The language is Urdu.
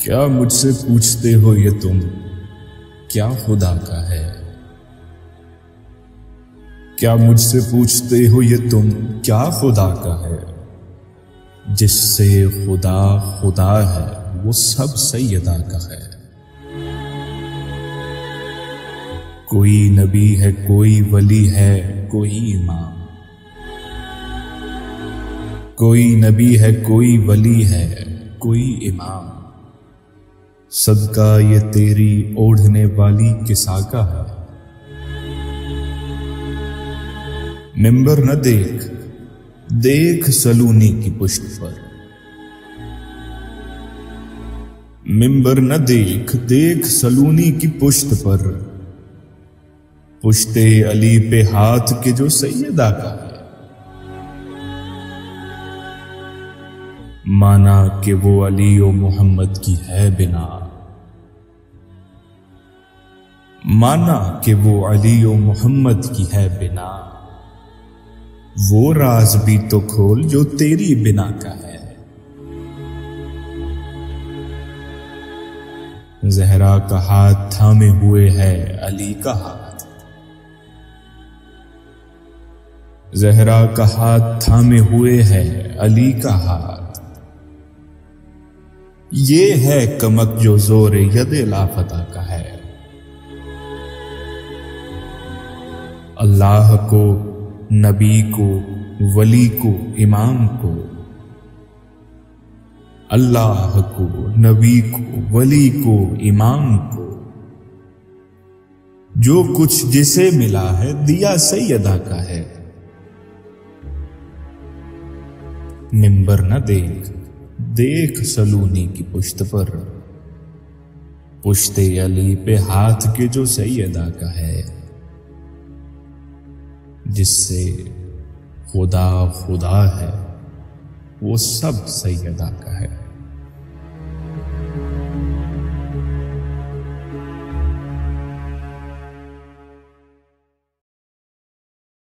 کیا مجھ سے پوچھتے ہو یہ تم کیا خدا کا ہے؟ کیا مجھ سے پوچھتے ہو یہ تم کیا خدا کا ہے؟ جس سے خدا خدا ہے وہ سب سیدہ کا ہے۔ کوئی نبی ہے، کوئی ولی ہے، کوئی امام، کوئی نبی ہے، کوئی ولی ہے، کوئی امام، صدقہ یہ تیری اوڑھنے والی کسا کا ہے۔ ممبر نہ دیکھ، دیکھ سلونی کی پشت پر، ممبر نہ دیکھ، دیکھ سلونی کی پشت پر، پشت علی پہ ہاتھ کے جو سیدہ کا ہے۔ مانا کہ وہ علی و محمد کی ہے بنا، مانا کہ وہ علی و محمد کی ہے بنا، وہ راز بھی تو کھول جو تیری بنا کا ہے۔ زہرا کا ہاتھ تھامے ہوئے ہے علی کا ہاتھ، زہرا کا ہاتھ تھامے ہوئے ہے علی کا ہاتھ، یہ ہے کمک جو زور ید لافتہ کا ہے۔ اللہ کو، نبی کو، ولی کو، امام کو، اللہ کو، نبی کو، ولی کو، امام کو، جو کچھ جسے ملا ہے دیا سیدہ کا ہے۔ ممبر نہ دیکھ، دیکھ سلونی کی پشت پر، پشت علی پہ ہاتھ کے جو سیدہ کا ہے، جس سے خدا خدا ہے وہ سب سیدہ کا ہے۔